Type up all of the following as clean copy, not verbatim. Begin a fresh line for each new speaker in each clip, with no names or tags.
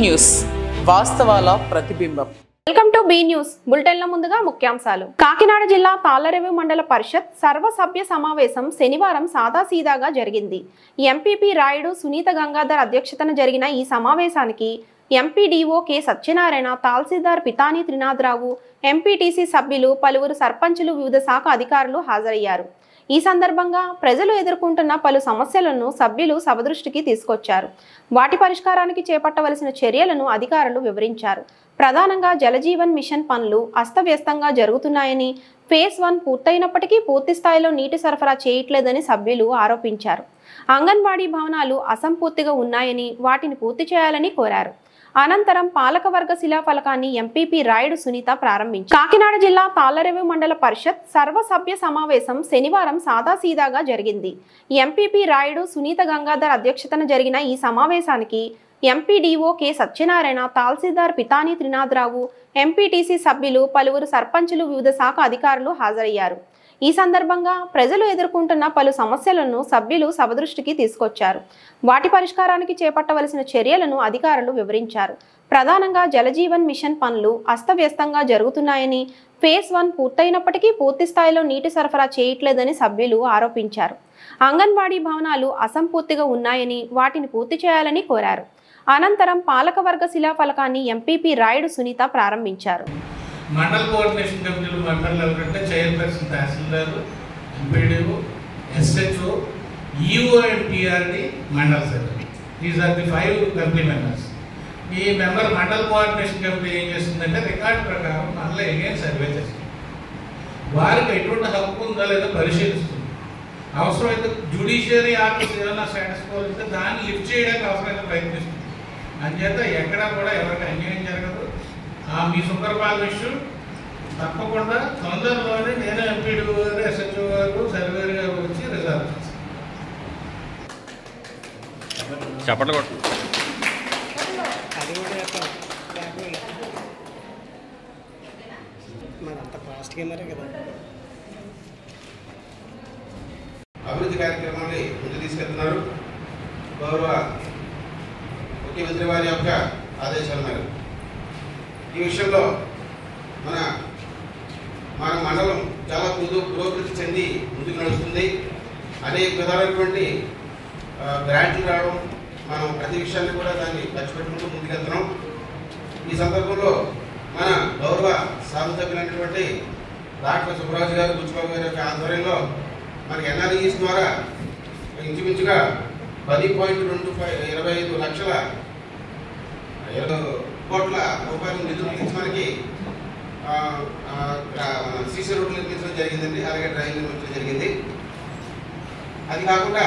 News వాస్తవాల ప్రతిబింబం.
Welcome to B news. బులెటిన్ల ముందుగా ముఖ్యాంశాలు. కాకినాడ జిల్లా తాళ్లరేవు మండల పరిషత్ సర్వసభ్య సమావేశం శనివారం సాదాసీదాగా జరిగింది. ఎంపీపీ రాయుడు సునీత గంగాధర్ అధ్యక్షతన జరిగిన ఈ సమావేశానికి ఎంపీడీఓ కె సత్యనారాయణ, తహసీల్దార్ పితాని త్రినాథరావు, ఎంపీటీసీ సభ్యులు, పలువురు సర్పంచులు, వివిధ శాఖ అధికారులు హాజరయ్యారు. ఈ సందర్భంగా ప్రజలు ఎదుర్కొంటున్న పలు సమస్యలను సభ్యులు సభ దృష్టికి తీసుకొచ్చారు. వాటి పరిష్కారానికి చేపట్టవలసిన చర్యలను అధికారులు వివరించారు. ప్రధానంగా జలజీవన్ మిషన్ పనులు అస్తవ్యస్తంగా జరుగుతున్నాయని, ఫేజ్ 1 పూర్తయినప్పటికీ పూర్తి స్థాయిలో నీటి సరఫరా చేయట్లేదని సభ్యులు ఆరోపించారు. అంగన్వాడీ భవనాలు అసంపూర్తిగా ఉన్నాయని, వాటిని పూర్తి చేయాలని కోరారు. అనంతరం పాలకవర్గ శిలాఫలకాన్ని ఎంపీపీ రాయుడు సునీత ప్రారంభించారు. కాకినాడ జిల్లా తాళ్లరేవు మండల పరిషత్ సర్వసభ్య సమావేశం శనివారం సాదాసీదాగా జరిగింది. ఎంపీపీ రాయుడు సునీత గంగాధర్ అధ్యక్షతన జరిగిన ఈ సమావేశానికి ఎంపీడీఓ కె సత్యనారాయణ, తహసీల్దార్ పితాని త్రినాథరావు, ఎంపీటీసీ సభ్యులు, పలువురు సర్పంచులు, వివిధ శాఖ అధికారులు హాజరయ్యారు. ఈ సందర్భంగా ప్రజలు ఎదుర్కొంటున్న పలు సమస్యలను సభ్యులు సభ దృష్టికి తీసుకొచ్చారు. వాటి పరిష్కారానికి చేపట్టవలసిన చర్యలను అధికారులు వివరించారు. ప్రధానంగా జలజీవన్ మిషన్ పనులు అస్తవ్యస్తంగా జరుగుతున్నాయని, ఫేజ్ 1 పూర్తయినప్పటికీ పూర్తి స్థాయిలో నీటి సరఫరా చేయట్లేదని సభ్యులు ఆరోపించారు. అంగన్వాడీ భవనాలు అసంపూర్తిగా ఉన్నాయని, వాటిని పూర్తి చేయాలని కోరారు. అనంతరం పాలకవర్గ శిలాఫలకాన్ని ఎంపీపీ రాయుడు సునీత ప్రారంభించారు.
మండల్ కోఆర్డినేషన్ కమిటీలు మెంబర్లు ఎవరంటే chairperson tahsildar, MPDO, SHO, EO and TRD, mandal secretary. These are the 5 committee members. ఈ మండల్ కోఆర్డినేషన్ కమిటీ ఏం చేస్తుందంటే రికార్డు ప్రకారం మళ్ళీ ఎగైన్ సర్వే చేస్తుంది. వారికి ఎటువంటి హక్కు ఉందో లేదో పరిశీలిస్తుంది. అవసరమైతే జ్యుడిషియరీ ఆఫీస్ ఏదైనా స్టేటస్ కోల్తే దాన్ని లిఫ్ట్ చేయడానికి అవసరమైతే ప్రయత్నిస్తుంది. అంచేత ఎక్కడా కూడా ఎవరికి అన్యాయం జరగదు. మీ సుపరిపాలన విషయం తప్పకుండా తొందరలోనే నేను ఎంపీడీఓ గారు, ఎస్హెచ్ఓ గారు, సర్వేర్ గారు వచ్చి రిజాల్వ్ చేస్తాను.
అభివృద్ధి కార్యక్రమాన్ని ముందు తీసుకెళ్తున్నారు. గౌరవ ముఖ్యమంత్రి వారి యొక్క ఆదేశాల మేరకు ఈ విషయంలో మన మండలం చాలా పురోభివృద్ధి చెంది ముందుకు నడుస్తుంది. అనేక విధాలైనటువంటి గ్రాంట్లు రావడం, మనం ప్రతి విషయాన్ని కూడా దాన్ని ఖర్చు పెట్టుకుంటూ ముందుకెళ్తున్నాం. ఈ సందర్భంలో మన గౌరవ శాసనసభ్యులైనటువంటి డాక్టర్ సుబ్బరాజు గారు, బుచ్చిబాబు గారి యొక్క ఆధ్వర్యంలో మనకి ఎన్ఆర్ఈస్ ద్వారా ఇంచుమించుగా 10.25 లక్షల కోట్ల రూపాయలు నిధులు ఇచ్చి మనకి సీసీ రోడ్లు నిర్మించడం జరిగిందండి. అలాగే డ్రైన్ నిర్మించడం జరిగింది. అది కాకుండా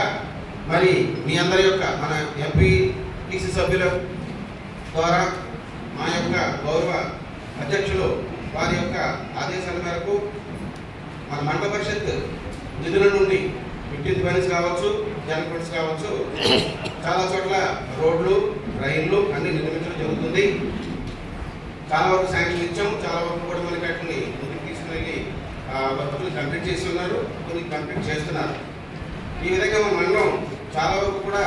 మరి మీ అందరి యొక్క మన ఎంపీటీసీ సభ్యుల ద్వారా మా యొక్క గౌరవ అధ్యక్షులు వారి యొక్క ఆదేశాల మేరకు మన మండల పరిషత్ నిధుల నుండి 15 ఫైనాన్స్ కావచ్చు, జనరల్ ఫండ్స్ కావచ్చు, చాలా చోట్ల రోడ్లు, రైళ్లు అన్ని నిర్మించడం జరుగుతుంది. చాలా వరకు శాంక్షన్ ఇచ్చాం. చాలా వరకు కూడా మనకి వాటిని ముందుకు తీసుకుని వర్కులు కంప్లీట్ చేసి ఉన్నారు, కొన్ని కంప్లీట్ చేస్తున్నారు. ఈ విధంగా మన మండలం చాలా వరకు కూడా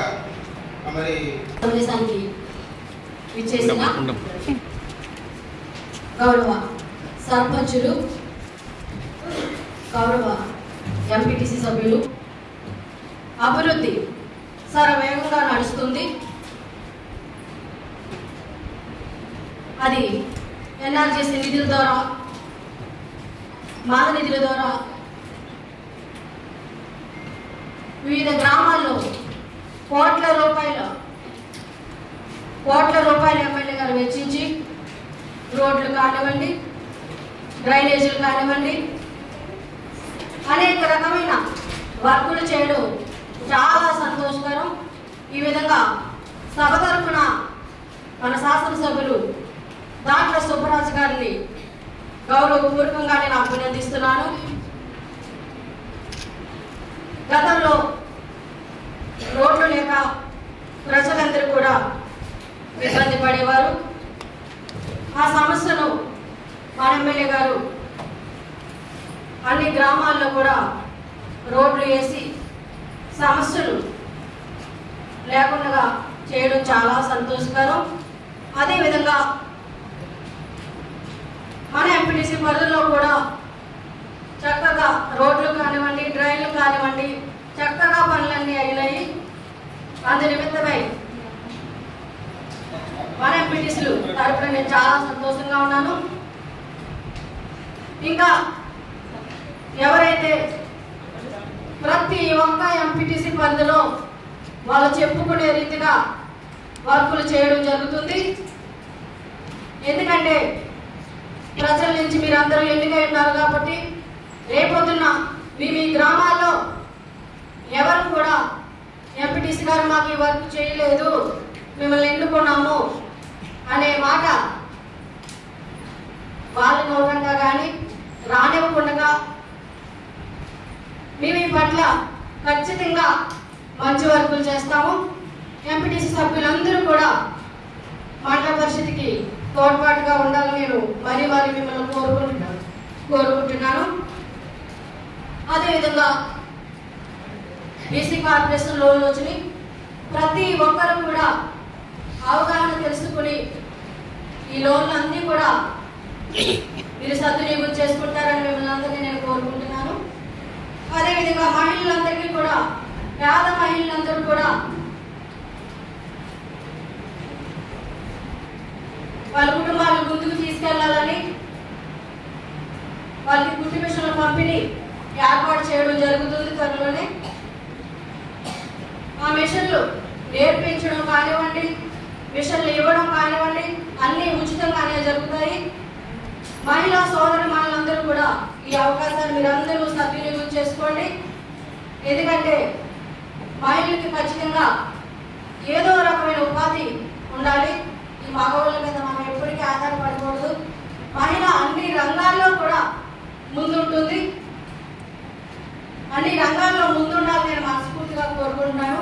మరి
గౌరవ సర్పంచులు, గౌరవ ఎంపీటీసీ సభ్యులు, అభివృద్ధి శరవేగంగా నడుస్తుంది. అది ఎన్ఆర్జీసీ నిధుల ద్వారా, మాద నిధుల ద్వారా వివిధ గ్రామాల్లో కోట్ల రూపాయలు ఎమ్మెల్యే గారు వెచ్చించి రోడ్లు కానివ్వండి, డ్రైనేజీలు కానివ్వండి, అనేక రకమైన వర్కులు చేయడం చాలా సంతోషకరం. ఈ విధంగా సభ తరఫున మన శాసనసభ్యులు డాక్టర్ సుబ్బరాజు గారిని గౌరవపూర్వకంగా నేను అభినందిస్తున్నాను. గతంలో రోడ్లు లేక ప్రజలందరూ కూడా ఇబ్బంది పడేవారు. ఆ సమస్యను మన ఎమ్మెల్యే గారు అన్ని గ్రామాల్లో కూడా రోడ్లు వేసి సమస్యలు లేకుండా చేయడం చాలా సంతోషకరం. అదేవిధంగా మన ఎంపీటీసీ పరిధిలో కూడా చక్కగా రోడ్లు కానివ్వండి, డ్రైన్లు కానివ్వండి, చక్కగా పనులన్నీ అయినాయి. అందు నిమిత్తమై మన ఎంపీటీసీలు తరపున నేను చాలా సంతోషంగా ఉన్నాను. ఇంకా ఎవరైతే ప్రతి ఒక్క ఎంపీటీసీ పరిధిలో వాళ్ళు చెప్పుకునే రీతిగా వర్కులు చేయడం జరుగుతుంది. ఎందుకంటే ప్రజల నుంచి మీరందరూ ఎన్నికై ఉన్నారు కాబట్టి రేపొద్దున్న మీ గ్రామాల్లో ఎవరు కూడా ఎంపీటీసీ గారు మాకు ఈ వర్క్ చేయలేదు, మిమ్మల్ని ఎన్నుకున్నాము అనే మాట వాళ్ళని నోటంగా కానీ రానివ్వకుండా మేము ఈ పట్ల ఖచ్చితంగా మంచి వర్కులు చేస్తాము. ఎంపీటీసీ సభ్యులందరూ కూడా మండల పరిషత్కి తోడ్పాటుగా ఉండాలని నేను మరీ మిమ్మల్ని కోరుకుంటున్నాను. అదేవిధంగా బీసీ కార్పొరేషన్ లోన్లు వచ్చినాయి. ప్రతి ఒక్కరు కూడా అవగాహన తెలుసుకుని ఈ లోన్లు అన్నీ కూడా మీరు సద్వినియోగం చేసుకుంటారని మిమ్మల్ని అందరినీ నేను కోరుకుంటున్నాను. అదేవిధంగా మహిళలందరికీ కూడా, పేద మహిళలందరూ కూడా వాళ్ళ కుటుంబాలు ముందుకు తీసుకెళ్లాలని వాళ్ళకి కుట్టు మిషన్ల పంపిణీ ఏర్పాటు చేయడం జరుగుతుంది త్వరలోనే. ఆ మిషన్లు నేర్పించడం కానివ్వండి, మిషన్లు ఇవ్వడం కానివ్వండి, అన్నీ ఉచితంగానే జరుగుతాయి. మహిళా సోదరు మహిళలందరూ కూడా ఈ అవకాశాన్ని మీరందరూ సద్వినియోగం చేసుకోండి. ఎందుకంటే మహిళలకి ఖచ్చితంగా ఏదో రకమైన ఉపాధి ఉండాలి. ఈ మగవాళ్ళ మీద మనం ఎప్పటికీ ఆధారపడకూడదు. మహిళ అన్ని రంగాల్లో కూడా ముందుంటుంది. అన్ని రంగాల్లో ముందుండాలని నేను మనస్ఫూర్తిగా కోరుకుంటున్నాను.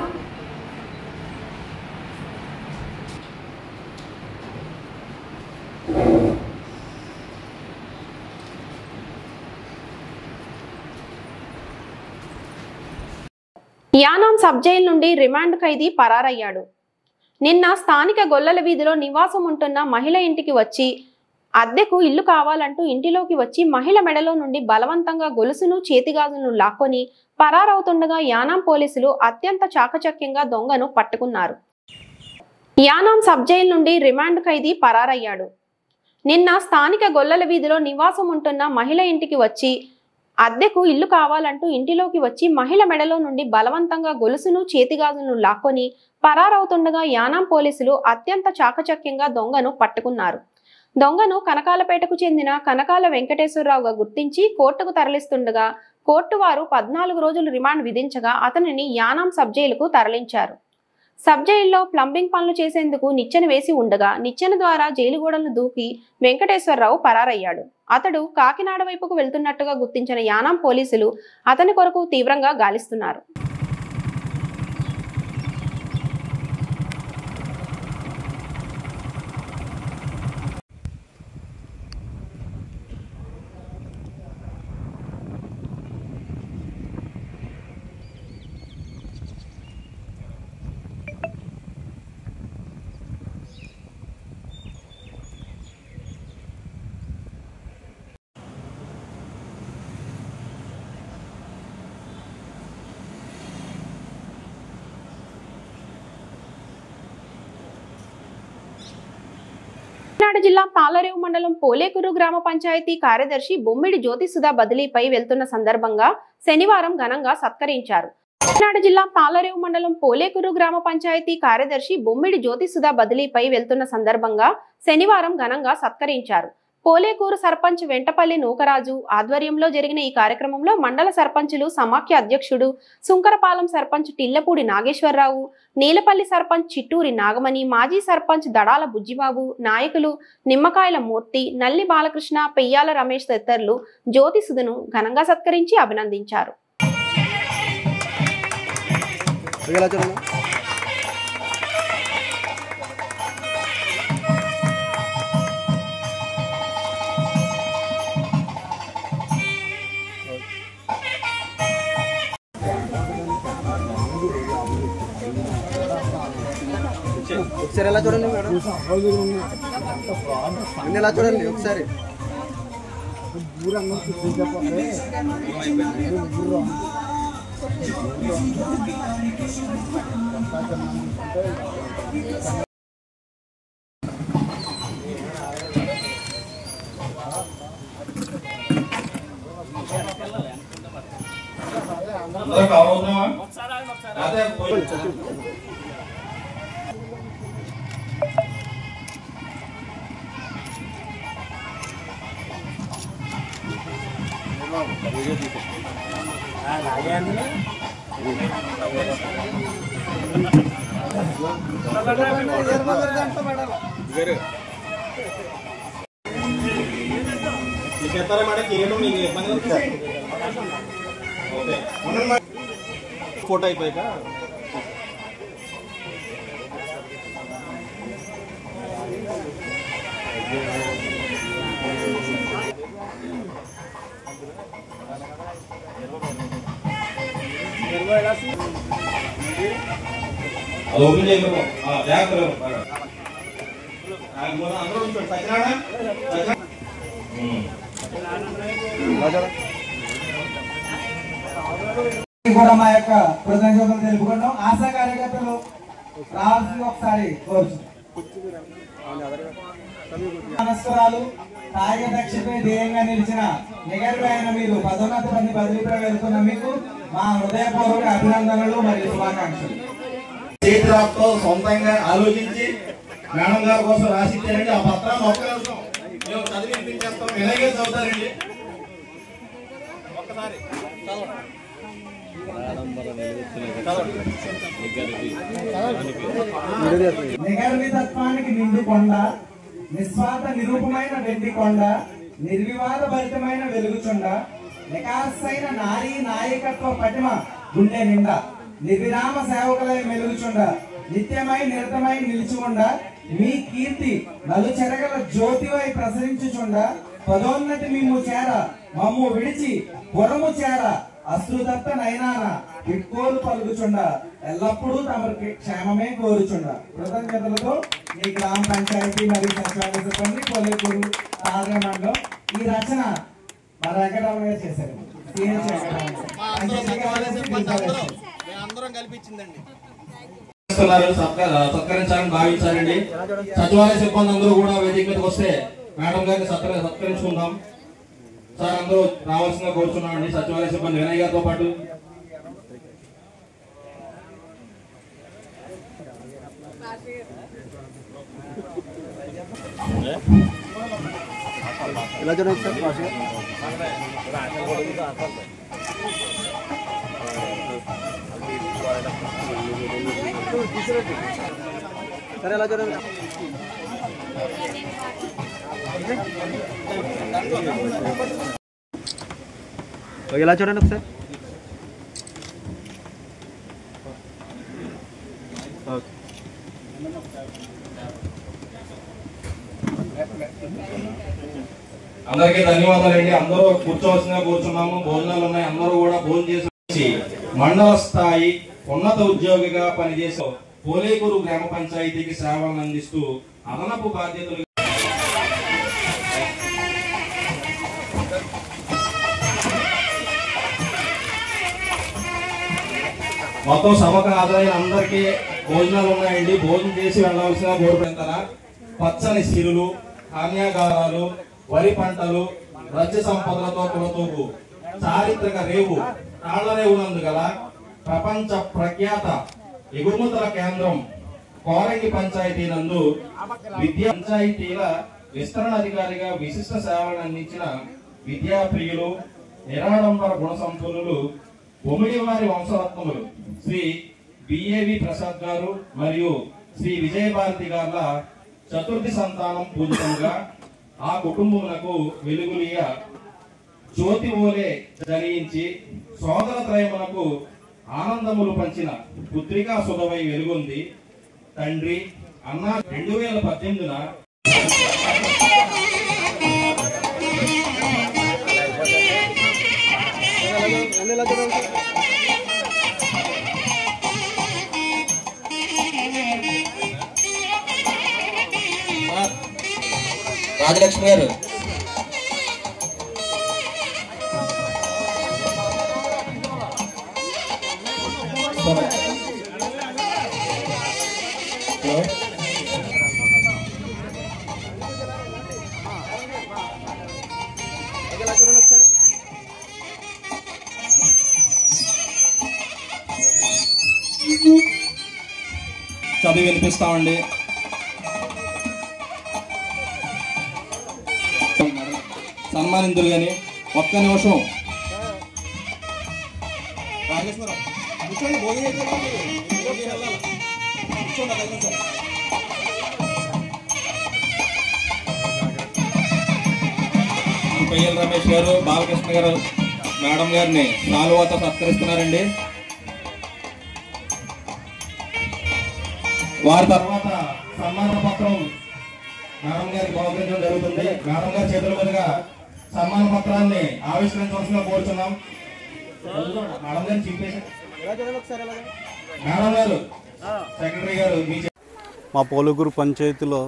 యానాం సబ్ జైలు నుండి రిమాండ్ ఖైదీ పరారయ్యాడు. నిన్న స్థానిక గొల్లల వీధిలో నివాసం ఉంటున్న మహిళ ఇంటికి వచ్చి అద్దెకు ఇల్లు కావాలంటూ ఇంటిలోకి వచ్చి మహిళ మెడలో నుండి బలవంతంగా గొలుసును చేతిగాజులను లాక్కొని పరారవుతుండగా యానాం పోలీసులు అత్యంత చాకచక్యంగా దొంగను పట్టుకున్నారు. యానాం సబ్ జైలు నుండి రిమాండ్ ఖైదీ పరారయ్యాడు. నిన్న స్థానిక గొల్లల వీధిలో నివాసం ఉంటున్న మహిళ ఇంటికి వచ్చి అద్దెకు ఇల్లు కావాలంటూ ఇంటిలోకి వచ్చి మహిళ మెడలో నుండి బలవంతంగా గొలుసును చేతిగాజులను లాక్కొని పరారవుతుండగా యానాం పోలీసులు అత్యంత చాకచక్యంగా దొంగను పట్టుకున్నారు. దొంగను కనకాలపేటకు చెందిన కనకాల వెంకటేశ్వరరావుగా గుర్తించి కోర్టుకు తరలిస్తుండగా కోర్టు వారు 14 రోజులు రిమాండ్ విధించగా అతనిని యానాం సబ్ జైలుకు తరలించారు. సబ్ జైల్లో ప్లంబింగ్ పనులు చేసేందుకు నిచ్చెన వేసి ఉండగా నిచ్చెన ద్వారా జైలు గోడలను దూకి వెంకటేశ్వరరావు పరారయ్యాడు. అతడు కాకినాడ వైపుకు వెళ్తున్నట్టుగా గుర్తించిన యానాం పోలీసులు అతని కొరకు తీవ్రంగా గాలిస్తున్నారు. కాకినాడ జిల్లా తాళ్లరేవు మండలం పోలేకూరు గ్రామ పంచాయతీ కార్యదర్శి బొమ్మిడి జ్యోతి సుధా బదిలీపై వెళ్తున్న సందర్భంగా శనివారం ఘనంగా సత్కరించారు. కాకినాడ జిల్లా తాళ్లరేవు మండలం పోలేకూరు గ్రామ పంచాయతీ కార్యదర్శి బొమ్మిడి జ్యోతి సుధా బదిలీపై వెళ్తున్న సందర్భంగా శనివారం ఘనంగా సత్కరించారు. పోలేకూరు సర్పంచ్ వెంటపల్లి నూకరాజు ఆధ్వర్యంలో జరిగిన ఈ కార్యక్రమంలో మండల సర్పంచులు సమాఖ్య అధ్యక్షుడు సుంకరపాలెం సర్పంచ్ టిల్లపూడి నాగేశ్వరరావు, నీలపల్లి సర్పంచ్ చిట్టూరి నాగమణి, మాజీ సర్పంచ్ దడాల బుజ్జిబాబు, నాయకులు నిమ్మకాయల మూర్తి, నల్లి బాలకృష్ణ, పెయ్యాల రమేష్ తదితరులు జ్యోతి సుధను ఘనంగా సత్కరించి అభినందించారు.
ఒకసారి ఎలా చూడండి మేడం, ఎలా చూడండి ఒకసారి.
ఫోటో అయిపోయాక అది ఓపెన్ చేయకపో అందరూ సత్యనారాయణ
కూడా మా యొక్క కృతజ్ఞతలు తెలుపుకుంటాం. ఆశా కార్యకర్తలు రావాల్సింది ఒకసారి కోరుచున్నారాలు కాయ దక్షిపై ధ్యేయంగా నిలిచిన నిగర్వైన మీరు పదోన్నతి మంది బదిలీపై వెళ్తున్న మీకు మా హృదయపూర్వక అభినందనలు మరియు శుభాకాంక్షలు.
చేతిరాతో సొంతంగా ఆలోచించి మేడం గారి కోసం రాసిచ్చారండి. ఆ పత్రాన్ని ఒక్క నిమిషం మేము చదివి వినిపించేస్తాం. ఇలాగే చదువుతారండి. ఒక్కసారి
నిగర్వితత్వానికి నిండు కొండ, నిస్వార్థ నిరూపమైన వెండి కొండ, నిర్వివాద భరితమైన వెలుగుచుండ, నికాసైన నారీ నాయకత్వ పటిమ గుండె నిండా, నిర్విరామ సేవకులై మెలుగుచుండ, నిత్యమై నిరతమై నిలిచివుండ, మీ కీర్తి నలుచెరగల జ్యోతివై ప్రసరించుచుండ, పదోన్నతి మిమ్ము చేర మమ్ము విడిచి పురము చేర అశ్రుదత్త నయనాన విట్కోలు పలుకుచుండ, ఎల్లప్పుడూ తమకి క్షేమమే కోరుచుండ. కృతజ్ఞతలతో ఈ గ్రామ పంచాయతీ మరియు సచివాలయ సిబ్బంది కొల్లేకూరు తారక మండలం. ఈ రచన మా వెంకటరామ గారు చేశారు.
అందరం కల్పించిందండి. సత్కరించాలని భావించాలండి. సచివాలయ సిబ్బంది అందరూ కూడా వేదిక మీదకి వస్తే మేడం గారిని సత్కరించుకుందాం. సార్ అందరూ రావాల్సిందిగా కోరుచున్నామండి. సచివాలయ సిబ్బంది వినయ్ గారితో పాటు
ఎలా చూడండి సార్. సరే ఎలా చూడండి. ఎలా చూడండి ఒకసారి.
అందరికీ ధన్యవాదాలండి. అందరూ కూర్చోవలసిందిగా కూర్చున్నాము. భోజనాలు ఉన్నాయి. అందరూ కూడా భోజనం చేసి మండల స్థాయి ఉన్నత ఉద్యోగిగా పనిచేసే పోలేకూరు గ్రామ పంచాయతీకి సేవలను అందిస్తూ అదనపు బాధ్యతలు మొత్తం సభకు హాజరైన అందరికీ భోజనాలు ఉన్నాయండి. భోజనం చేసి వెళ్ళవలసిన కోరుకుంటారా. పచ్చని సిరులు, ధాన్యాగారాలు, వరి పంటలు, రజ్య సంపదలతో కులతూగు చారిత్రక రేవు తాళ్లరేవునందు గల ప్రపంచ ప్రఖ్యాత ఎగుమతుల కేంద్రం కోరంగి పంచాయతీ నందు విద్యా పంచాయతీల విస్తరణ అధికారిగా విశిష్ట సేవలను అందించిన విద్యాప్రియులు, నిరాడంబర గుణ సంపన్నులు, బొమ్మిడివారి వంశరత్నములు శ్రీ బిఏవి ప్రసాద్ గారు మరియు శ్రీ విజయభారతి గార్ల చతుర్థి సంతానం పూజితంగా ఆ కుటుంబములకు వెలుగులియ జ్యోతి ఓలే జనించి సోదర త్రయమునకు ఆనందములు పంచిన పుత్రికా సుధవై వెలుగొంది తండ్రి అన్న 2018న భాగ్యలక్ష్మి గారు. చదివి వినిపిస్తామండి. సన్మానిందురు కానీ ఒక్క నిమిషం పయ్యల రమేష్ గారు, బాలకృష్ణ గారు మేడం గారిని నాలుగుతో సత్కరిస్తున్నారండి. వారి తర్వాత సన్మాన పత్రం మేడం గారికి బహుకరించడం జరుగుతుంది. మేడం గారి చేతుల మీదుగా సన్మాన పత్రాన్ని ఆవిష్కరించవలసిందిగా కోరుతున్నాం. మేడం గారిని చింపేసి మేడం గారు, సెక్రటరీ గారు.
మా పోలుగురు పంచాయతీలో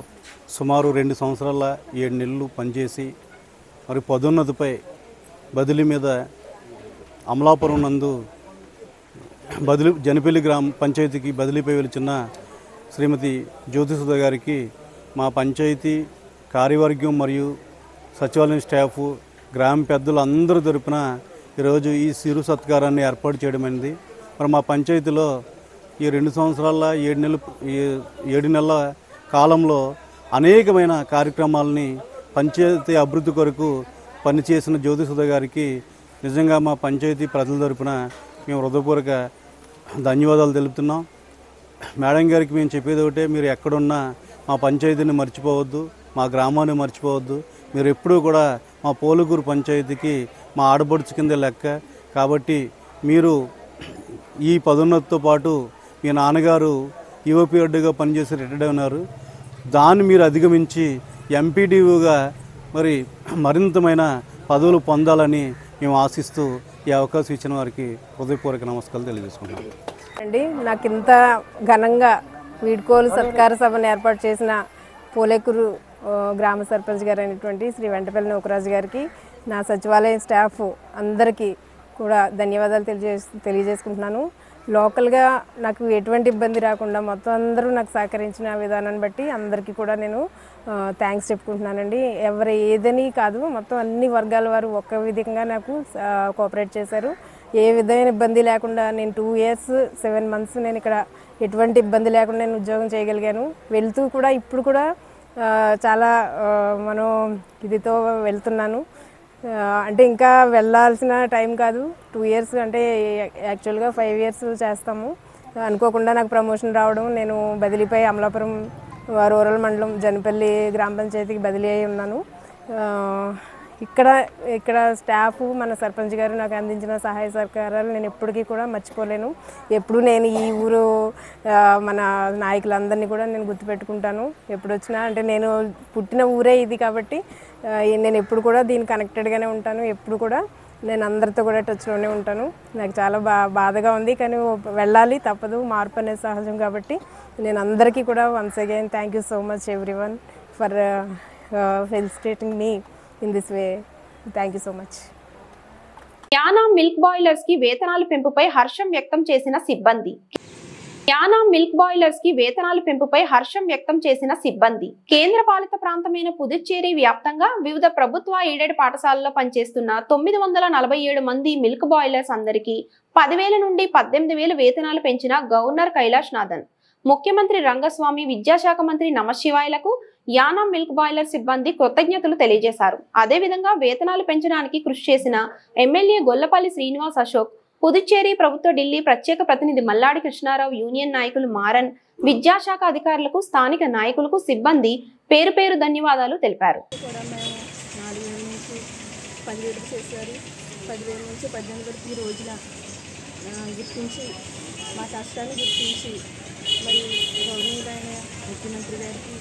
సుమారు 2 సంవత్సరాల 7 నెలలు పనిచేసి మరి పదోన్నతిపై బదిలీ మీద అమలాపురం నందు జనపల్లి గ్రామ పంచాయతీకి బదిలీపై వెళ్తున్న శ్రీమతి జ్యోతిసుధ గారికి మా పంచాయతీ కార్యవర్గం మరియు సచివాలయం స్టాఫ్, గ్రామ పెద్దలు అందరూ తరపున ఈరోజు ఈ సిరు సత్కారాన్ని ఏర్పాటు చేయడమైంది. మరి మా పంచాయతీలో ఈ 2 సంవత్సరాల 7 నెలల కాలంలో అనేకమైన కార్యక్రమాలని పంచాయతీ అభివృద్ధి కొరకు పనిచేసిన జ్యోతిసుధ గారికి నిజంగా మా పంచాయతీ ప్రజల తరపున మేము హృదయపూర్వక ధన్యవాదాలు తెలుపుతున్నాం. మేడం గారికి మేము చెప్పేది ఒకటే, మీరు ఎక్కడున్నా మా పంచాయతీని మర్చిపోవద్దు, మా గ్రామాన్ని మర్చిపోవద్దు. మీరు ఎప్పుడూ కూడా మా పోలుగురు పంచాయతీకి మా ఆడపడుచు కింద లెక్క. కాబట్టి మీరు ఈ పదోన్నతితో పాటు మీ నాన్నగారు యువపిఎడ్గా పనిచేసి రిటైర్డ్ అయినారు. దాన్ని మీరు అధిగమించి ఎంపీడీఓగా మరి మరింతమైన పదవులు పొందాలని మేము ఆశిస్తూ ఈ అవకాశం ఇచ్చిన వారికి హృదయపూర్వక నమస్కారాలు తెలియజేసుకుంటున్నాం.
అండి, నాకు ఇంత ఘనంగా వీడ్కోలు సత్కార సభను ఏర్పాటు చేసిన పోలేకూరు గ్రామ సర్పంచ్ గారు అయినటువంటి శ్రీ వెంటపల్లి నూకరాజు గారికి, నా సచివాలయం స్టాఫ్ అందరికీ కూడా ధన్యవాదాలు తెలియజేసుకుంటున్నాను. లోకల్గా నాకు ఎటువంటి ఇబ్బంది రాకుండా మొత్తం అందరూ నాకు సహకరించిన విధానాన్ని బట్టి అందరికీ కూడా నేను థ్యాంక్స్ చెప్పుకుంటున్నానండి. ఎవరు ఏదని కాదు, మొత్తం అన్ని వర్గాల వారు ఒక్క విధంగా నాకు కోఆపరేట్ చేశారు. ఏ విధమైన ఇబ్బంది లేకుండా నేను 2 years 7 months నేను ఇక్కడ ఎటువంటి ఇబ్బంది లేకుండా నేను ఉద్యోగం చేయగలిగాను. వెళ్తూ కూడా ఇప్పుడు కూడా చాలా మనం ఇదితో వెళ్తున్నాను. అంటే ఇంకా వెళ్ళాల్సిన టైం కాదు, 2 years అంటే యాక్చువల్గా 5 years చేస్తాము. అనుకోకుండా నాకు ప్రమోషన్ రావడం, నేను బదిలీపై అమలాపురం రూరల్ మండలం జనపల్లి గ్రామ పంచాయతీకి బదిలీ అయి ఉన్నాను. ఇక్కడ స్టాఫ్, మన సర్పంచ్ గారు నాకు అందించిన సహాయ సహకారాలు నేను ఎప్పటికీ కూడా మర్చిపోలేను. ఎప్పుడు నేను ఈ ఊరు మన నాయకులందరినీ కూడా నేను గుర్తుపెట్టుకుంటాను. ఎప్పుడు వచ్చినా అంటే నేను పుట్టిన ఊరే ఇది కాబట్టి నేను ఎప్పుడు కూడా దీనికి కనెక్టెడ్గానే ఉంటాను. ఎప్పుడు కూడా నేను అందరితో కూడా టచ్లోనే ఉంటాను. నాకు చాలా బాధగా ఉంది, కానీ వెళ్ళాలి, తప్పదు, మార్పు అనేది సహజం. కాబట్టి నేను అందరికీ కూడా once again thank you so much everyone for felicitating me in this way. Thank you so much.
యానా మిల్క్ బాయిలర్స్ కి వేతనాల పెంపుపై హర్షం వ్యక్తం చేసిన సిబ్బంది. యానా మిల్క్ బాయిలర్స్ కి వేతనాల పెంపుపై హర్షం వ్యక్తం చేసిన సిబ్బంది. కేంద్ర పాలిత ప్రాంతమైన పుదుచ్చేరి వ్యాప్తంగా వివిధ ప్రభుత్వ ఎయిడెడ్ పాఠశాలల్లో పనిచేస్తున్న 947 మంది మిల్క్ బాయిలర్స్ అందరికీ 10,000 నుండి 18,000 వేతనాలు పెంచిన గవర్నర్ కైలాష్ నాథన్, ముఖ్యమంత్రి రంగస్వామి, విద్యాశాఖ మంత్రి నమశివాయలకు యానా మిల్క్ బాయిలర్ సిబ్బంది కృతజ్ఞతలు తెలియజేశారు. అదేవిధంగా వేతనాలు పెంచడానికి కృషి చేసిన ఎమ్మెల్యే గొల్లపల్లి శ్రీనివాస్ అశోక్, పుదుచ్చేరి ప్రభుత్వ ఢిల్లీ ప్రత్యేక ప్రతినిధి మల్లాడి కృష్ణారావు, యూనియన్ నాయకులు మారన్, విద్యాశాఖ అధికారులకు, స్థానిక నాయకులకు, సిబ్బంది పేరు పేరు ధన్యవాదాలు తెలిపారు.
4,000 నుంచి 10,000 చేశారు. 10,000 నుంచి 18,000 ఈ రోజున గుర్తించి, మా కష్టాన్ని గుర్తించి, మరి గౌరవనీయులైన ముఖ్యమంత్రి గారికి,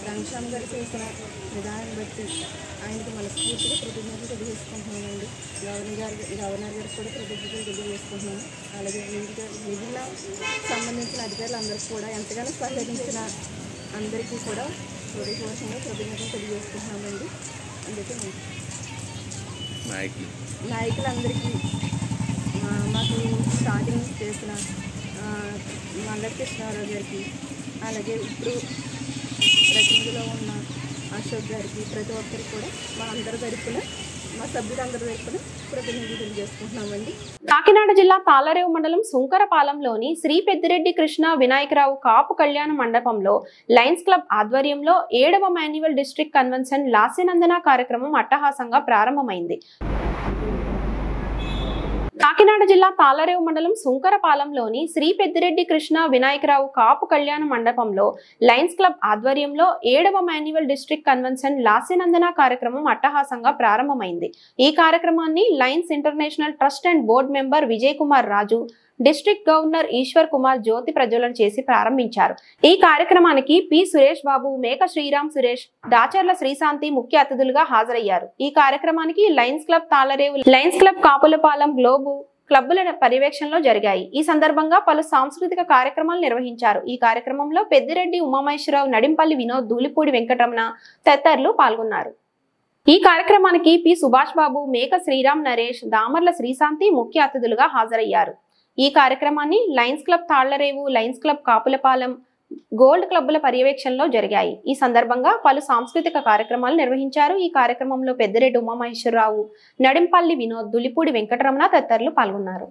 రంగస్వామి గారు చేసిన విధానాన్ని బట్టి ఆయనకు మనస్ఫూర్తిగా కృతజ్ఞతలు తెలియజేసుకుంటున్నానండి. గవర్నర్ గారికి కూడా కృతజ్ఞతలు తెలియజేసుకుంటున్నాను. అలాగే మిగిలిన సంబంధించిన అధికారులు అందరికీ కూడా ఎంతగానో సహకరించిన అందరికీ కూడా హృదయపూర్వకంగా కృతజ్ఞతలు తెలియజేసుకుంటున్నామండి. అందుకే నాయకులందరికీ మాకు స్టార్టింగ్ చేసిన మండల కృష్ణారావు గారికి, అలాగే ఇప్పుడు ప్రతినిధిలో ఉన్న అశోక్ గారికి, ప్రతి ఒక్కరికి కూడా మా అందరి తరపున, మా సభ్యులందరి తరపున ప్రతినిధులు తెలియజేసుకుంటున్నామండి.
కాకినాడ జిల్లా తాళరేవు మండలం సుంకరపాలెంలోని శ్రీ పెద్దిరెడ్డి కృష్ణ వినాయకరావు కాపు కళ్యాణ మండపంలో లయన్స్ క్లబ్ ఆధ్వర్యంలో 7వ మాన్యువల్ డిస్ట్రిక్ట్ కన్వెన్షన్ లాస్యనందన కార్యక్రమం అట్టహాసంగా ప్రారంభమైంది. కాకినాడ జిల్లా తాళరేవు మండలం సుంకరపాలెంలోని శ్రీ పెద్దిరెడ్డి కృష్ణ వినాయకరావు కాపు కళ్యాణ మండపంలో లయన్స్ క్లబ్ ఆధ్వర్యంలో 7వ మాన్యువల్ డిస్ట్రిక్ట్ కన్వెన్షన్ లాస్యనందన కార్యక్రమం అట్టహాసంగా ప్రారంభమైంది. ఈ కార్యక్రమాన్ని Lions international trust and board member Vijay Kumar Raju, district governor Eshwar Kumar జ్యోతి ప్రజ్వలన చేసి ప్రారంభించారు. ఈ కార్యక్రమానికి పి సురేష్ బాబు, మేక శ్రీరామ్ సురేష్, దాచర్ల శ్రీశాంతి ముఖ్య అతిథులుగా హాజరయ్యారు. ఈ కార్యక్రమానికి Lions club Tallarevu, Lions club Kapulapalem, గ్లోబు క్లబ్బుల పర్యవేక్షణలో జరిగాయి. ఈ సందర్భంగా పలు సాంస్కృతిక కార్యక్రమాలు నిర్వహించారు. ఈ కార్యక్రమంలో పెద్దిరెడ్డి ఉమామహేశ్వరరావు, నడింపల్లి వినోద్, ధూళిపూడి వెంకటరమణ తదితరులు పాల్గొన్నారు. ఈ కార్యక్రమానికి పి సుభాష్ బాబు, మేక శ్రీరామ్ నరేష్, దామర్ల శ్రీశాంతి ముఖ్య అతిథులుగా హాజరయ్యారు. ఈ కార్యక్రమాన్ని Lions club Tallarevu, Lions club Kapulapalem, gold క్లబ్బుల పర్యవేక్షణలో జరిగాయి. ఈ సందర్భంగా పలు సాంస్కృతిక కార్యక్రమాలు నిర్వహించారు. ఈ కార్యక్రమంలో పెద్దిరెడ్డి ఉమామహేశ్వరరావు, నడింపల్లి వినోద్, ధూళిపూడి వెంకటరమణ తదితరులు పాల్గొన్నారు.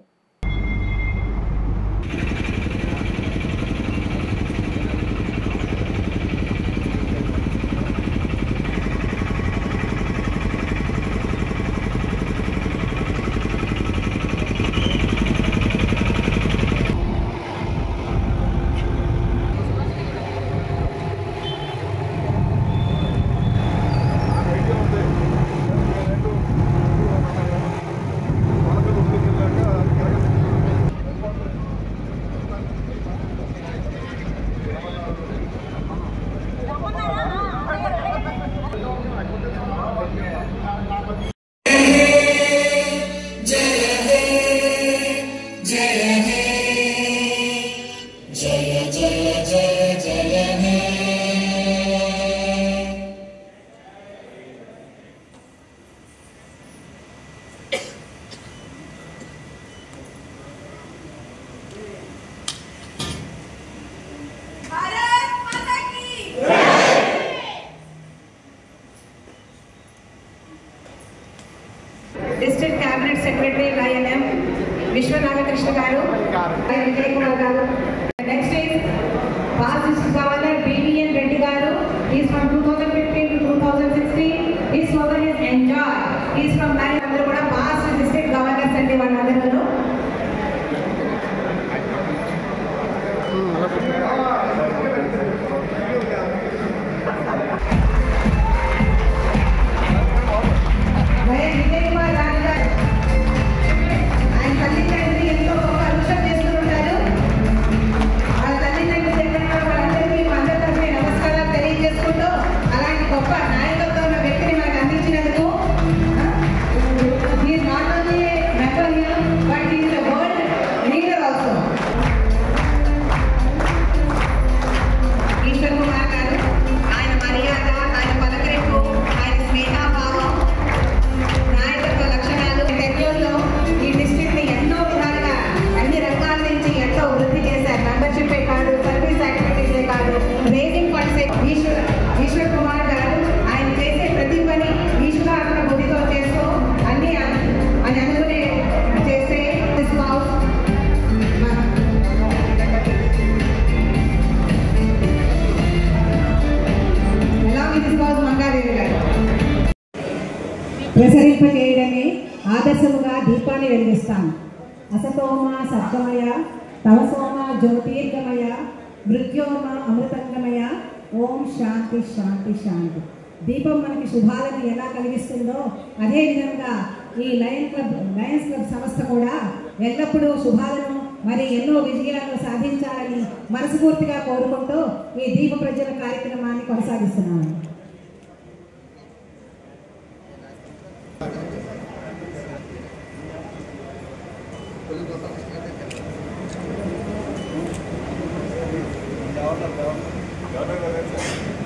District cabinet secretary INM Vishwanathakrishna garu, Vijay Kumar garu. Next is past district governor BVN Reddy garu. Is from 2015 to 2016. ఈ slogan is enjoy. Is from 9. అందరూ కూడా పాస్ డిస్ట్రిక్ట్ గవర్నర్స్ అండి వాళ్ళందరూ. విజయ్ కుమార్ రాజు గారు ఆయన తల్లిదండ్రులు ఎంతో గొప్ప అదృష్టం చేస్తుంటారు. వాళ్ళ తల్లిదండ్రులు చెప్పిన వాళ్ళందరికీ అందరి తరఫున నమస్కారాలు తెలియజేసుకుంటూ అలాంటి గొప్ప నాయకత్వం ఉన్న వ్యక్తిని మనకు అందించినందుకు is not only member here but is the world leader also. Eshwar Kumar garu ఆయన మర్యాద, ఆయన పలకరింపు, ఆయన స్నేహభావం, నాయకత్వ లక్షణాలు టెన్యూర్లో ఈ డిస్ట్రిక్ట్ ని ఎన్నో విధాలుగా అన్ని రంగాల నుంచి ఎంతో వృద్ధి చేశారు. మెంబర్షిప్ కాదు, సర్వీస్ యాక్టివిటీసే కాదు, రేజింగ్ ఫండ్స్. ఈశ్వర్ కుమార్ గారు ఆయన చేసే ప్రతి పని ఈశ్వరాత్మ బుద్ధితో చేస్తూ అన్ని అని అనుకునే చేస్తే మంగాదేవి గారు ప్రసరింపజేయడమే ఆదర్శముగా దీపాన్ని వెలిగిస్తాం. అసతోమ సద్గమయ, తమసోమ జ్యోతిర్గమయ, మృత్యోమ అమృతంగమయ. ఓం శాంతి శాంతి శాంతి. దీపం మనకి శుభాలను ఎలా కలిగిస్తుందో అదేవిధంగా ఈ లయన్స్ క్లబ్ సంస్థ కూడా ఎల్లప్పుడూ శుభాలను మరి ఎన్నో విజయాలను సాధించాలని మనస్ఫూర్తిగా కోరుకుంటూ ఈ దీప ప్రజ్వలన కార్యక్రమాన్ని కొనసాగిస్తున్నాము.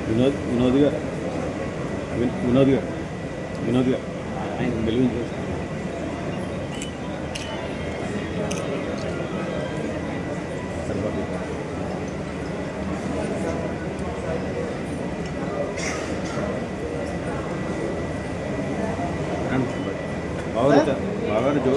వినోద్ గారు ఆయన వెలుగు బాగా జో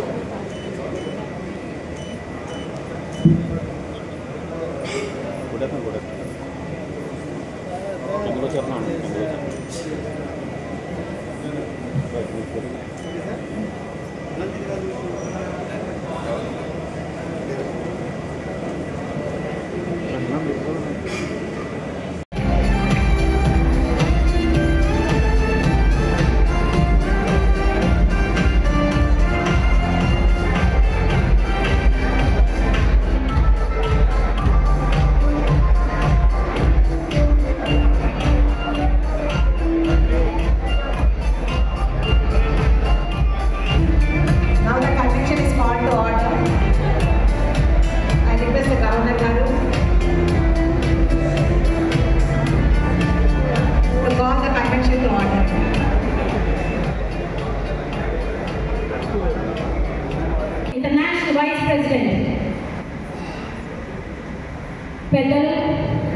పెద్దలు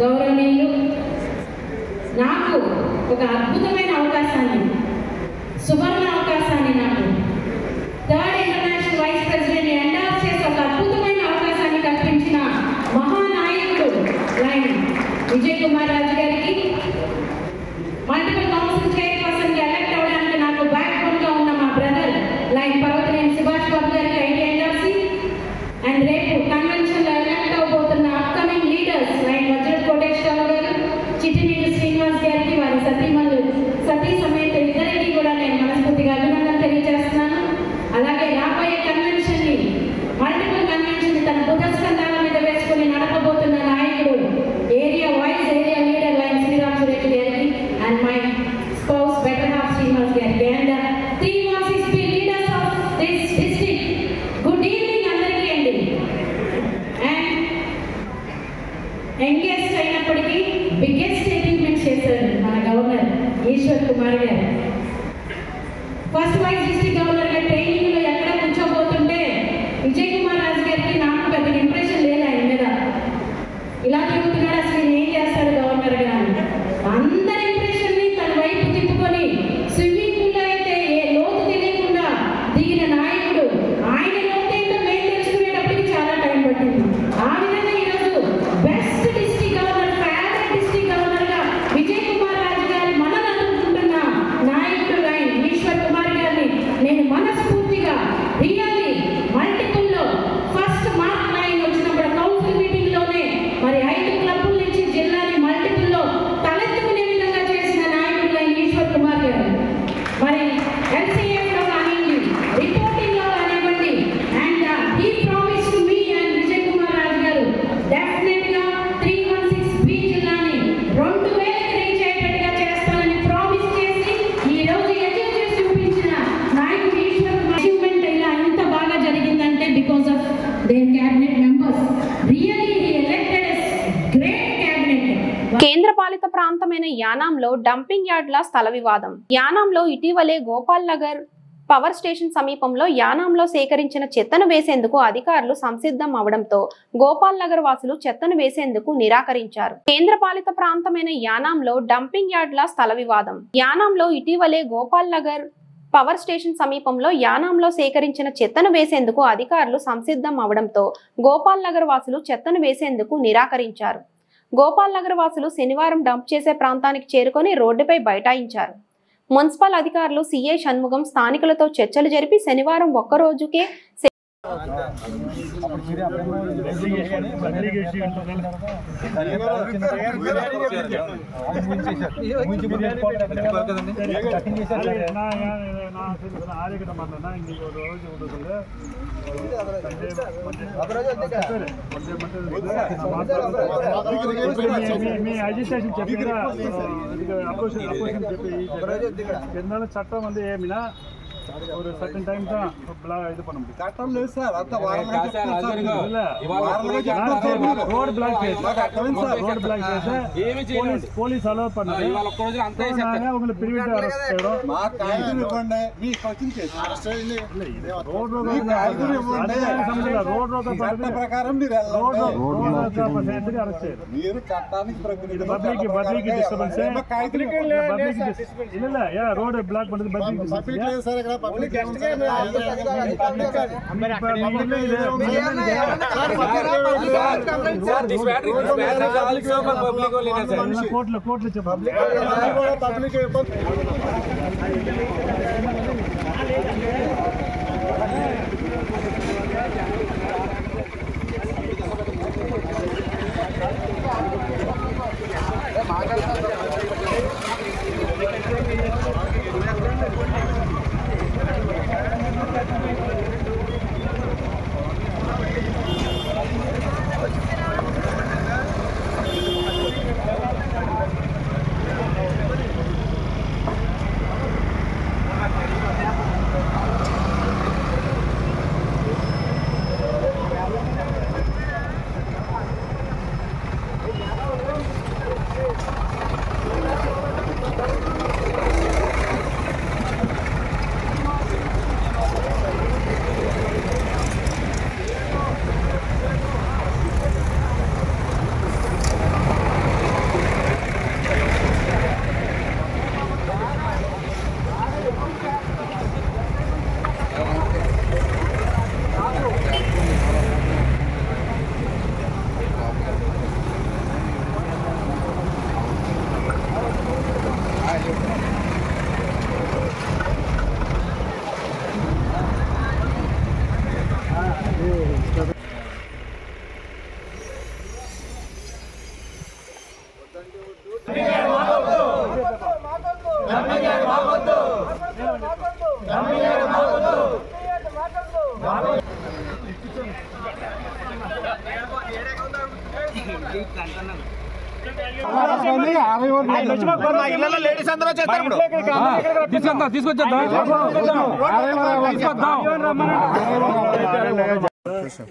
గౌరవనీయులు నాకు ఒక అద్భుతమైన అవకాశాన్ని సువర్ణ అవకాశాన్ని నాకు third international vice president endorse చేసి ఒక అద్భుతమైన అవకాశాన్ని కల్పించిన మహానాయకుడు లైన్ విజయ్ కుమార్ రాజు గారికి మల్టిపుల్ కౌన్సిల్ చైర్పర్సన్ గా ఎలక్ట్ అవడానికి నాకు బ్యాక్ బోన్ గా ఉన్న మా బ్రదర్ లైన్ పర్వతనేని సుభాష్ బాబు గారికి ఐటీ ఎండార్సీ అండ్ రేపు కన్వెన్షన్ లో ఎలక్ట్ అవబోతున్న upcoming leaders lion Vajrat Koteswararao garu Chittineeti Srinivas గారికి వారి సతీ సమేత ఇద్దరికి కూడా నేను మనస్ఫూర్తిగా అభినందన తెలియజేస్తున్నాను. అలాగే రాబోయే కన్వెన్షన్ ని మల్టిపుల్ కన్వెన్షన్ తన బుధస్కంధాల మీద వేసుకుని నడపబోతున్న నాయకుడు area wise area leader lion Sriram Reddy గారికి and my spouse better half Srinivas గారికి and 316 leaders of this district good evening అందరికీ అండి. అండ్ యంగెస్ట్ అయినప్పటికీ బిగ్గెస్ట్ అచీవ్మెంట్ చేశారు మన governor Eshwar Kumar garu. First vice district governor garu training లో ఎక్కడ కూర్చోబోతుంటే విజయ్ కుమార్ రాజు గారికి నాకు పెద్ద ఇంప్రెషన్ లేదు ఆయన మీద. ఇలా తిరుగుతున్నాడు అసలు ఏం చేస్తాడు గవర్నర్ గారు అందరి ఇంప్రెషన్ ని తన వైపు తిప్పుకొని స్విమ్మింగ్ పూల్ లో అయితే ఏ లోతు తెలియకుండా దిగిన నాయకుడు ఆయన లోతు ఏంటో మేము తెలుసుకునేటప్పటికి చాలా టైం పట్టింది. ఆ విధంగా ఈరోజు best district governor favourite district governor గా విజయ్ కుమార్ రాజు గారి మనల్ని అనుకుంటున్న నాయకుడు లైన్ ఈశ్వర్ కుమార్ గారిని నేను మనస్ఫూర్తిగా రియల్లీ మల్టిపుల్ లో ఫస్ట్ మార్క్ లైన్ వచ్చినప్పుడు కౌన్సిల్ మీటింగ్ లోనే మరి 5 క్లబ్బుల నుంచి జిల్లాని మల్టిపుల్ లో తలెత్తుకునే విధంగా చేసిన నాయకుడు లైన్ ఈశ్వర్ కుమార్ గారు. మరి ఎల్సీఎఫ్ లో కానివ్వండి రిపోర్టింగ్ లో కానివ్వండి and he promise to me and Vijay Kumar Raju garu definite గా 316 బి జిల్లాని 2000కి రీచ్ అయ్యేటట్టుగా చేస్తానని ప్రామిస్ చేసి ఈ రోజు అచీవ్ చేసి చూపించిన నాయకుడు ఈశ్వర్ కుమార్. అచీవ్మెంట్ ఇలా ఇంత బాగా జరిగిందంటే because of their cabinet members. Really he elected as great cabinet.
కేంద్రపాలిత ప్రాంతమైన యానాంలో డంపింగ్ యార్డ్ల స్థల వివాదం. యానాంలో ఇటీవలే గోపాల్ నగర్ పవర్ స్టేషన్ సమీపంలో యానాంలో సేకరించిన చెత్తను వేసేందుకు అధికారులు సంసిద్ధం అవడంతో గోపాల్ నగర్ వాసులు చెత్తను వేసేందుకు నిరాకరించారు. కేంద్రపాలిత ప్రాంతమైన యానాంలో డంపింగ్ యార్డ్ల స్థల వివాదం. యానాంలో ఇటీవలే గోపాల్ నగర్ పవర్ స్టేషన్ సమీపంలో యానాంలో సేకరించిన చెత్తను వేసేందుకు అధికారులు సంసిద్ధం అవడంతో గోపాల్ నగర్ వాసులు చెత్తను వేసేందుకు నిరాకరించారు. గోపాల్ నగర్ వాసులు శనివారం డంప్ చేసే ప్రాంతానికి చేరుకొని రోడ్డుపై బైఠాయించారు. మున్సిపల్ అధికారులు సిఐ షణ్ముగం స్థానికులతో చర్చలు జరిపి శనివారం ఒక్కరోజుకే
చట్టం అంటే ఏమినా ஒரு சர்டன் டைம் தான் இது பண்ண முடியும்.
கட்டணம் లేదు సార్ అంత వారంలో
రోడ్ బ్లాక్ చేస్తే పోలీస్ అలౌ பண்ணாங்க. ఇవాళ ఒక్క రోజు అంతే చెప్తారు. அவங்க ప్రివెంట్ అరెస్ట్ చేయడం
మా కాగితం ఇవ్వండి మీ ఖర్చుకి అరెస్ట్ చేయండి.
రోడ్ రోడ్
ప్రకారం మీరు
అరెస్ట్ చేయాలి.
మీరు చట్టానికి
పబ్లిక్ డిస్టర్బెన్స్ இல்ல యా రోడ్ బ్లాక్ பண்ணது
పబ్లిక్ లేదు సార్ ఇక్కడ పబ్లిక్ గెస్ట్ గా
కోర్టులో చెప్పాలి.
పబ్లిక్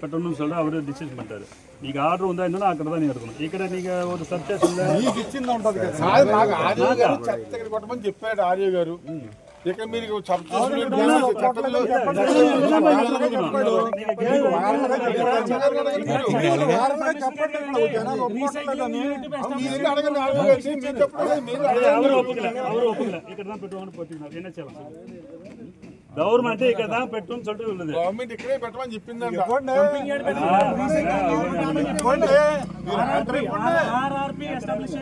கட்டணும்னு சொல்லிட்டு அவரு டிசிஷன் பண்ணிட்டாரு. நீங்க ஆர்டர் ఉందా என்னன்னா అక్కడ தான் நீங்க எடுக்கணும். ఇక్కడ నీకు ఒక సబ్జెక్ట్ ఉందా
మీకు ఇచ్చింది ఉంటది కదా సార్. నాకు ఆర్యో గారు చెత్త ఇక్కడ కొట్టమని చెప్పాడు ఆర్యో గారు. ఇక్కడ మీరు
గవర్నమెంట్ ఇక్కడ దా పెట్టుని சொல்லிட்டு உள்ளது.
గవర్నమెంట్ ఇక్కడే పెట్టమని చెప్పిందంట.
ఆర్ఆర్పి ఎస్టాబ్లిష్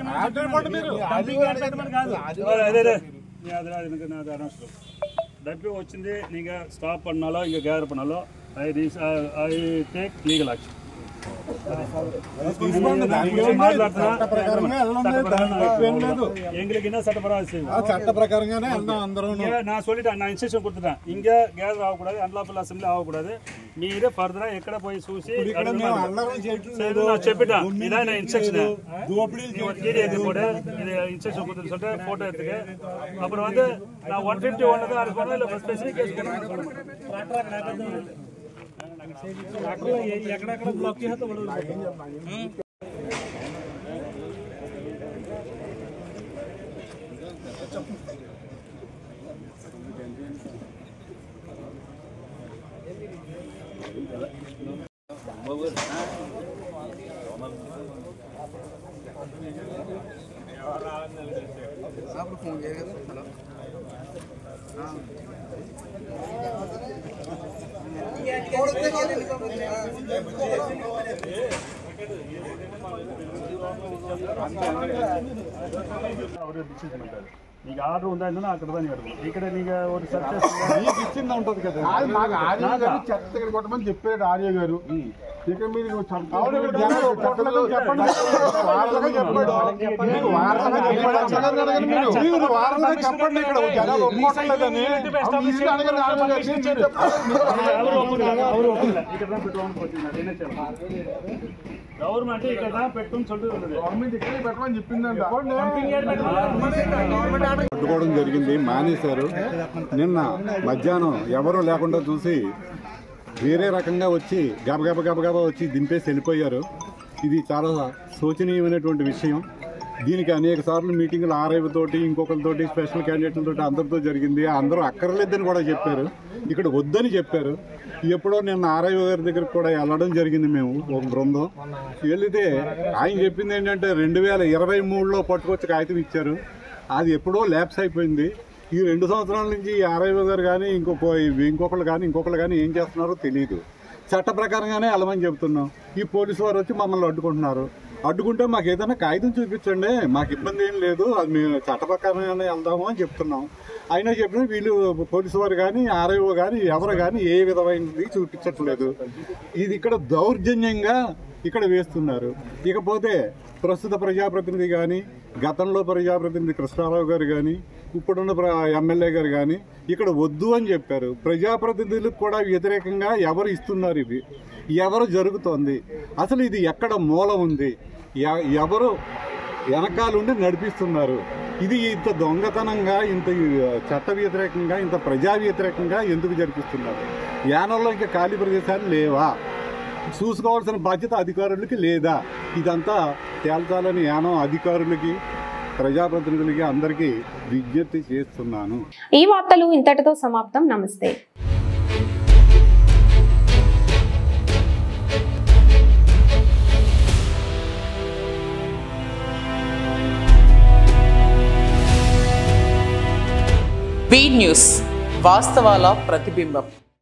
డబ్ల్యూ వచ్చింది. நீங்க ஸ்டாப் பண்ணாலோ இங்க கேர் பண்ணாலோ ఐ టేక్ లీగల్ యాక్షన్. எங்களுக்கு என்ன சட்ட பிரகாரங்கானே நான் சொல்லிட்டேன். நான் இன்ஸ்ட்ரக்ஷன் கொடுத்துட்டேன். இங்க கேதர் ஆகக்கூடாது, அன்லாஃபுல் அசெம்பிளி ஆகக்கூடாது. మీరు ఫర్దర్ ఎక్కడ పోయి చూసి நான் చెప్పిட்டேன். இதான் நான் இன்ஸ்ட்ரக்ஷன். இது கூட இது இன்ஸ்ட்ரக்ஷன் கொடுத்து சொல்லிட்டு போட்டோ எடுத்துக்க. அப்புறம் வந்து நான் 151 தான் இருக்கணும். இல்ல ஸ்பெசிபிக் கேஸ் ఎక్కడెక్కడ బ్లాక్ చేస్తే
ఫోన్ చేయగలరు.
அவரு டிசிஷன் பண்ணிட்டாரு. నీకు ఆర్డర్ ఉందా ఏంటన్నా అక్కడ தான் எடுக்கணும். ఇక్కడ నీకు ఒక సర్చ్
మీకు ఇచ్చింది ఉంటది కదా. నాకు ఆర్యో గారు చెత్త ఇక్కడ కొట్టమని చెప్పాడు ఆర్యో గారు. ఇక్కడ మీరు చెప్పండి. ఇక్కడ జనాలు ఒప్పుకోవట్లేదని
ఇక్కడ పెట్టుకోవాలి. గవర్నమెంట్ ఇక్కడ పెట్టుకుని சொல்லிட்டு
గవర్నమెంట్ ఇక్కడే పెట్టమని చెప్పిందంట.
అడ్డుకోవడం జరిగింది, మానేశారు. నిన్న మధ్యాహ్నం ఎవరూ లేకుండా చూసి వేరే రకంగా వచ్చి గబగబా వచ్చి దింపేసి వెళ్ళిపోయారు. ఇది చాలా శోచనీయమైనటువంటి విషయం. దీనికి అనేక సార్లు మీటింగులు ఆర్ఐతోటి ఇంకొకరితోటి స్పెషల్ క్యాండిడేట్లతోటి అందరితో జరిగింది. అందరూ అక్కర్లేదని కూడా చెప్పారు, ఇక్కడ వద్దని చెప్పారు. ఎప్పుడో నిన్న ఆర్ఐఓ గారి దగ్గరికి కూడా వెళ్ళడం జరిగింది. మేము ఒక బృందం వెళితే ఆయన చెప్పింది ఏంటంటే 2023లో పట్టుకొచ్చి కాగితం ఇచ్చారు, అది ఎప్పుడో ల్యాప్స్ అయిపోయింది. ఈ 2 సంవత్సరాల నుంచి ఆర్ఐఓ గారు కానీ ఇంకొకళ్ళు కానీ ఏం చేస్తున్నారో తెలియదు. చట్ట ప్రకారంగానే వెళ్ళమని చెప్తున్నాం. ఈ పోలీసు వారు వచ్చి మమ్మల్ని అడ్డుకుంటున్నారు. అడ్డుకుంటే మాకు ఏదైనా కాగితం చూపించండి, మాకు ఇబ్బంది ఏం లేదు, అది మేము చట్ట ప్రకారంగానే వెళ్దాము అని చెప్తున్నాం. అయినా చెప్పినా వీళ్ళు పోలీసు వారు కానీ ఆర్ఐఓ కానీ ఎవరు కానీ ఏ విధమైనది చూపించట్లేదు. ఇది ఇక్కడ దౌర్జన్యంగా ఇక్కడ వేస్తున్నారు. ఇకపోతే ప్రస్తుత ప్రజాప్రతినిధి కానీ గతంలో ప్రజాప్రతినిధి కృష్ణారావు గారు కానీ ఇప్పుడున్న ఎమ్మెల్యే గారు కానీ ఇక్కడ వద్దు అని చెప్పారు. ప్రజాప్రతినిధులకు కూడా వ్యతిరేకంగా ఎవరు ఇస్తున్నారు, ఇవి ఎవరు జరుగుతోంది, అసలు ఇది ఎక్కడ మూల ఉంది, ఎవరు వెనకాలుండి నడిపిస్తున్నారు, ఇది ఇంత దొంగతనంగా ఇంత చట్ట వ్యతిరేకంగా ఇంత ప్రజా వ్యతిరేకంగా ఎందుకు జరిపిస్తున్నారు? యానంలో ఇంకా ఖాళీ ప్రదేశాలు లేవా? చూసుకోవాల్సిన బాధ్యత అధికారులకి లేదా? ఇదంతా తేల్చాలని యానం అధికారులకి ప్రజాప్రతినిధులకి అందరికీ విజ్ఞప్తి చేస్తున్నాను.
ఈ వార్తలు ఇంతటితో సమాప్తం. నమస్తే.
బీ న్యూస్, వాస్తవాల ప్రతిబింబం.